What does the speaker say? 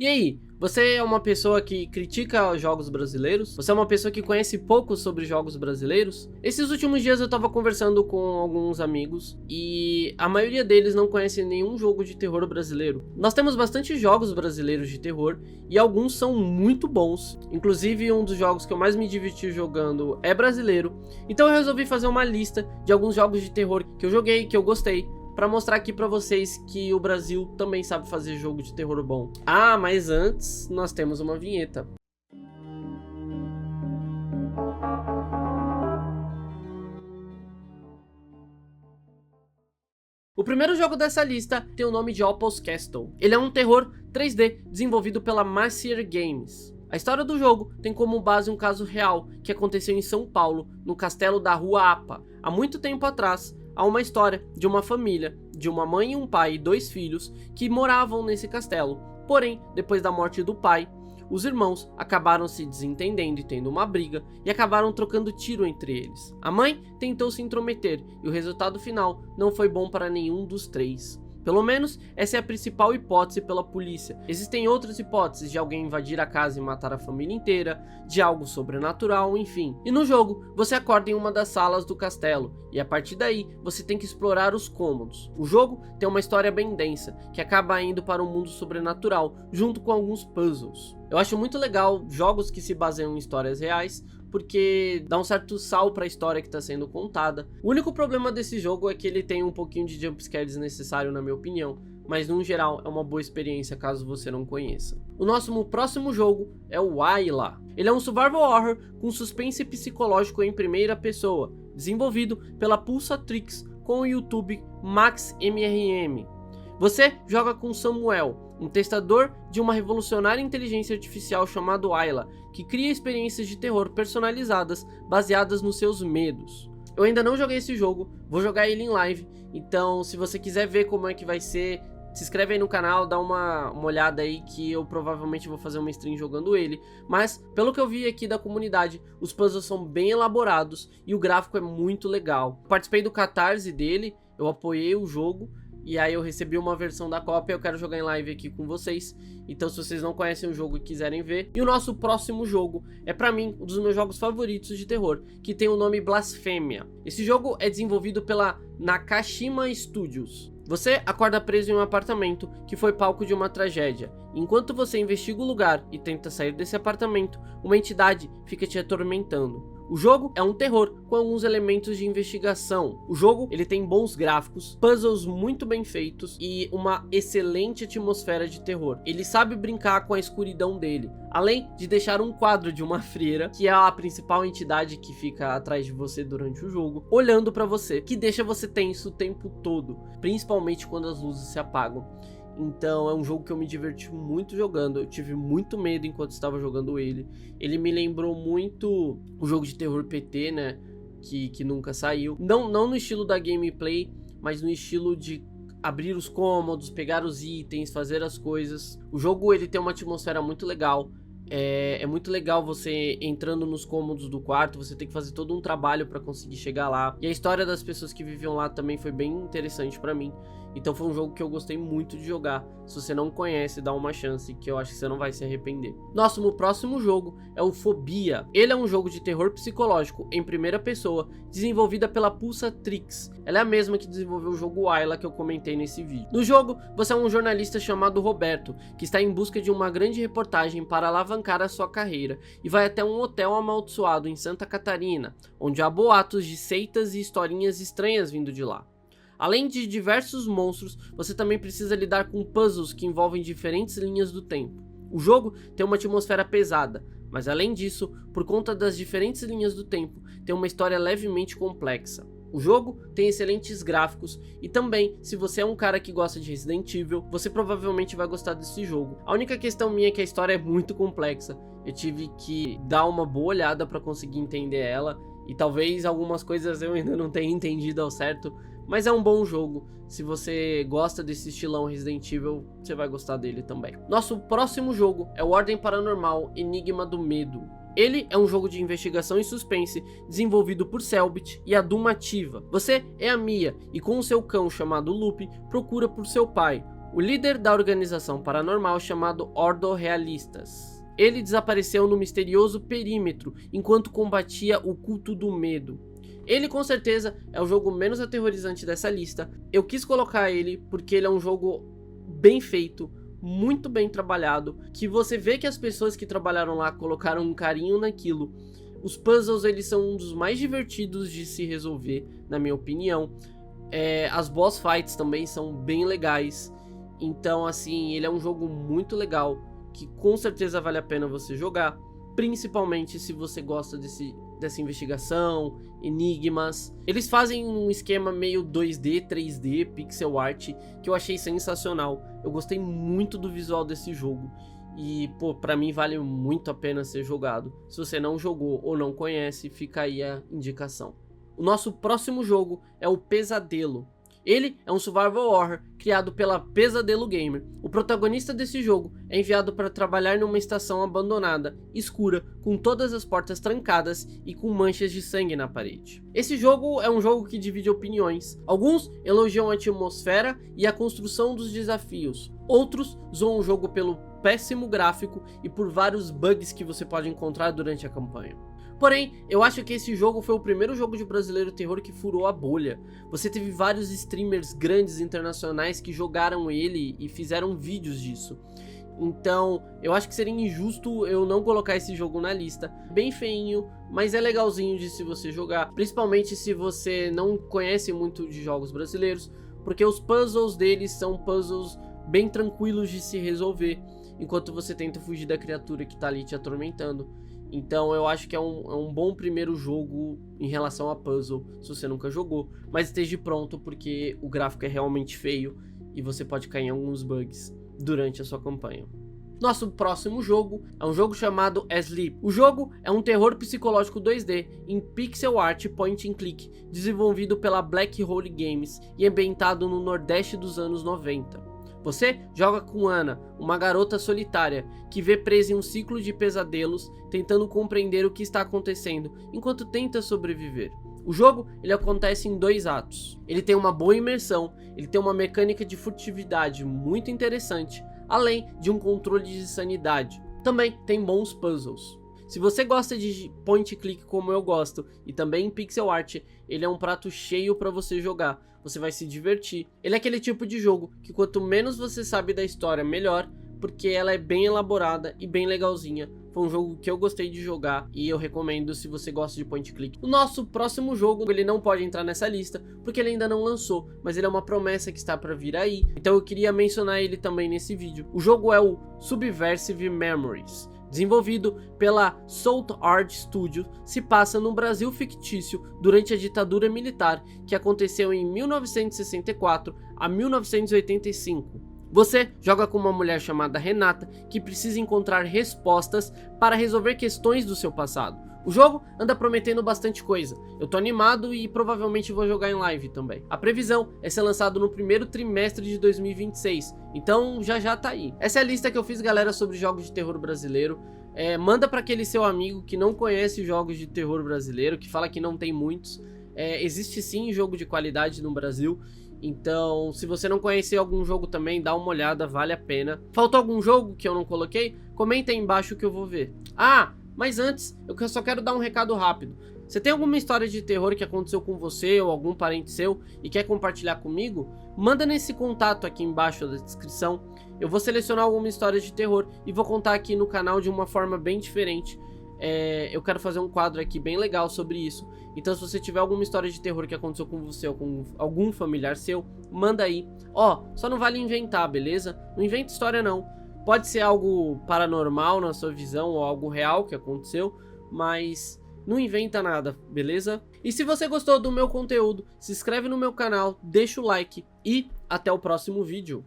E aí, você é uma pessoa que critica jogos brasileiros? Você é uma pessoa que conhece pouco sobre jogos brasileiros? Esses últimos dias eu tava conversando com alguns amigos e a maioria deles não conhece nenhum jogo de terror brasileiro. Nós temos bastante jogos brasileiros de terror e alguns são muito bons. Inclusive um dos jogos que eu mais me diverti jogando é brasileiro. Então eu resolvi fazer uma lista de alguns jogos de terror que eu joguei, que eu gostei, para mostrar aqui para vocês que o Brasil também sabe fazer jogo de terror bom. Ah, mas antes nós temos uma vinheta. O primeiro jogo dessa lista tem o nome de Opal's Castle. Ele é um terror 3D desenvolvido pela Mercier Games. A história do jogo tem como base um caso real que aconteceu em São Paulo, no castelo da Rua Apa. Há muito tempo atrás, há uma história de uma família, de uma mãe, um pai e 2 filhos que moravam nesse castelo. Porém, depois da morte do pai, os irmãos acabaram se desentendendo e tendo uma briga e acabaram trocando tiro entre eles. A mãe tentou se intrometer e o resultado final não foi bom para nenhum dos 3. Pelo menos, essa é a principal hipótese pela polícia. Existem outras hipóteses de alguém invadir a casa e matar a família inteira, de algo sobrenatural, enfim. E no jogo, você acorda em uma das salas do castelo, e a partir daí, você tem que explorar os cômodos. O jogo tem uma história bem densa, que acaba indo para um mundo sobrenatural, junto com alguns puzzles. Eu acho muito legal jogos que se baseiam em histórias reais, porque dá um certo sal para a história que está sendo contada. O único problema desse jogo é que ele tem um pouquinho de jumpscare desnecessário, na minha opinião, mas no geral é uma boa experiência caso você não conheça. O nosso próximo jogo é o Ayla. Ele é um survival horror com suspense psicológico em primeira pessoa, desenvolvido pela Pulsatrix com o YouTube MaxMRM. Você joga com Samuel, um testador de uma revolucionária inteligência artificial chamado Ayla, que cria experiências de terror personalizadas baseadas nos seus medos. Eu ainda não joguei esse jogo, vou jogar ele em live, então se você quiser ver como é que vai ser, se inscreve aí no canal, dá uma olhada aí que eu provavelmente vou fazer uma stream jogando ele. Mas pelo que eu vi aqui da comunidade, os puzzles são bem elaborados e o gráfico é muito legal. Participei do Catarse dele, eu apoiei o jogo. E aí eu recebi uma versão da cópia, eu quero jogar em live aqui com vocês. Então se vocês não conhecem o jogo e quiserem ver. E o nosso próximo jogo é pra mim um dos meus jogos favoritos de terror, que tem o nome Blasfêmia. Esse jogo é desenvolvido pela Nakashima Studios. Você acorda preso em um apartamento que foi palco de uma tragédia. Enquanto você investiga o lugar e tenta sair desse apartamento, uma entidade fica te atormentando. O jogo é um terror com alguns elementos de investigação. O jogo ele tem bons gráficos, puzzles muito bem feitos e uma excelente atmosfera de terror. Ele sabe brincar com a escuridão dele, além de deixar um quadro de uma freira, que é a principal entidade que fica atrás de você durante o jogo, olhando para você, que deixa você tenso o tempo todo, principalmente quando as luzes se apagam. Então é um jogo que eu me diverti muito jogando, eu tive muito medo enquanto estava jogando ele. Ele me lembrou muito o jogo de terror PT, né, que nunca saiu. Não no estilo da gameplay, mas no estilo de abrir os cômodos, pegar os itens, fazer as coisas. O jogo ele tem uma atmosfera muito legal. É muito legal você entrando nos cômodos do quarto, você tem que fazer todo um trabalho para conseguir chegar lá. E a história das pessoas que viviam lá também foi bem interessante para mim. Então foi um jogo que eu gostei muito de jogar. Se você não conhece, dá uma chance que eu acho que você não vai se arrepender. Nosso próximo jogo é o Fobia. Ele é um jogo de terror psicológico em primeira pessoa, desenvolvida pela Pulsatrix. Ela é a mesma que desenvolveu o jogo Ayla que eu comentei nesse vídeo. No jogo, você é um jornalista chamado Roberto, que está em busca de uma grande reportagem para alavancar a sua carreira, e vai até um hotel amaldiçoado em Santa Catarina, onde há boatos de seitas e historinhas estranhas vindo de lá. Além de diversos monstros, você também precisa lidar com puzzles que envolvem diferentes linhas do tempo. O jogo tem uma atmosfera pesada, mas além disso, por conta das diferentes linhas do tempo, tem uma história levemente complexa. O jogo tem excelentes gráficos e também, se você é um cara que gosta de Resident Evil, você provavelmente vai gostar desse jogo. A única questão minha é que a história é muito complexa, eu tive que dar uma boa olhada para conseguir entender ela e talvez algumas coisas eu ainda não tenha entendido ao certo, mas é um bom jogo. Se você gosta desse estilão Resident Evil, você vai gostar dele também. Nosso próximo jogo é o Ordem Paranormal Enigma do Medo. Ele é um jogo de investigação e suspense desenvolvido por Cellbit e a Doom Ativa. Você é a Mia e com o seu cão chamado Lupe procura por seu pai, o líder da organização paranormal chamado Ordo Realistas. Ele desapareceu no misterioso perímetro enquanto combatia o culto do medo. Ele com certeza é o jogo menos aterrorizante dessa lista. Eu quis colocar ele porque ele é um jogo bem feito, muito bem trabalhado, que você vê que as pessoas que trabalharam lá colocaram um carinho naquilo. Os puzzles eles são um dos mais divertidos de se resolver, na minha opinião. As boss fights também são bem legais. Então assim, ele é um jogo muito legal, que com certeza vale a pena você jogar, principalmente se você gosta dessa investigação, enigmas. Eles fazem um esquema meio 2D, 3D, pixel art, que eu achei sensacional. Eu gostei muito do visual desse jogo e, pô, pra mim vale muito a pena ser jogado. Se você não jogou ou não conhece, fica aí a indicação. O nosso próximo jogo é o Pesadelo. Ele é um survival horror criado pela Pesadelo Gamer. O protagonista desse jogo é enviado para trabalhar numa estação abandonada, escura, com todas as portas trancadas e com manchas de sangue na parede. Esse jogo é um jogo que divide opiniões. Alguns elogiam a atmosfera e a construção dos desafios. Outros zoam o jogo pelo péssimo gráfico e por vários bugs que você pode encontrar durante a campanha. Porém, eu acho que esse jogo foi o primeiro jogo de brasileiro terror que furou a bolha. Você teve vários streamers grandes internacionais que jogaram ele e fizeram vídeos disso. Então, eu acho que seria injusto eu não colocar esse jogo na lista. Bem feinho, mas é legalzinho de se você jogar, principalmente se você não conhece muito de jogos brasileiros, porque os puzzles deles são puzzles bem tranquilos de se resolver, enquanto você tenta fugir da criatura que tá ali te atormentando. Então eu acho que é um bom primeiro jogo em relação a puzzle, se você nunca jogou. Mas esteja pronto, porque o gráfico é realmente feio e você pode cair em alguns bugs durante a sua campanha. Nosso próximo jogo é um jogo chamado Asleep. O jogo é um terror psicológico 2D em pixel art point and click, desenvolvido pela Black Hole Games e ambientado no Nordeste dos anos 90. Você joga com Ana, uma garota solitária que vê presa em um ciclo de pesadelos, tentando compreender o que está acontecendo enquanto tenta sobreviver. O jogo ele acontece em 2 atos. Ele tem uma boa imersão, ele tem uma mecânica de furtividade muito interessante, além de um controle de sanidade. Também tem bons puzzles. Se você gosta de point and click como eu gosto e também em pixel art, ele é um prato cheio para você jogar. Você vai se divertir. Ele é aquele tipo de jogo que quanto menos você sabe da história, melhor, porque ela é bem elaborada e bem legalzinha. Foi um jogo que eu gostei de jogar e eu recomendo se você gosta de point and click. O nosso próximo jogo, ele não pode entrar nessa lista porque ele ainda não lançou, mas ele é uma promessa que está para vir aí, então eu queria mencionar ele também nesse vídeo. O jogo é o Subversive Memories. Desenvolvido pela Salt Art Studio, se passa num Brasil fictício durante a ditadura militar que aconteceu em 1964 a 1985. Você joga com uma mulher chamada Renata que precisa encontrar respostas para resolver questões do seu passado. O jogo anda prometendo bastante coisa, eu tô animado e provavelmente vou jogar em live também. A previsão é ser lançado no primeiro trimestre de 2026, então já tá aí. Essa é a lista que eu fiz, galera, sobre jogos de terror brasileiro. Manda para aquele seu amigo que não conhece jogos de terror brasileiro, que fala que não tem muitos. Existe sim jogo de qualidade no Brasil, então se você não conhecer algum jogo também, dá uma olhada, vale a pena. Faltou algum jogo que eu não coloquei? Comenta aí embaixo que eu vou ver. Mas antes, eu só quero dar um recado rápido. Você tem alguma história de terror que aconteceu com você ou algum parente seu e quer compartilhar comigo? Manda nesse contato aqui embaixo da descrição. Eu vou selecionar alguma história de terror e vou contar aqui no canal de uma forma bem diferente. Eu quero fazer um quadro aqui bem legal sobre isso. Então se você tiver alguma história de terror que aconteceu com você ou com algum familiar seu, manda aí. Só não vale inventar, beleza? Não inventa história não. Pode ser algo paranormal na sua visão ou algo real que aconteceu, mas não inventa nada, beleza? E se você gostou do meu conteúdo, se inscreve no meu canal, deixa o like e até o próximo vídeo.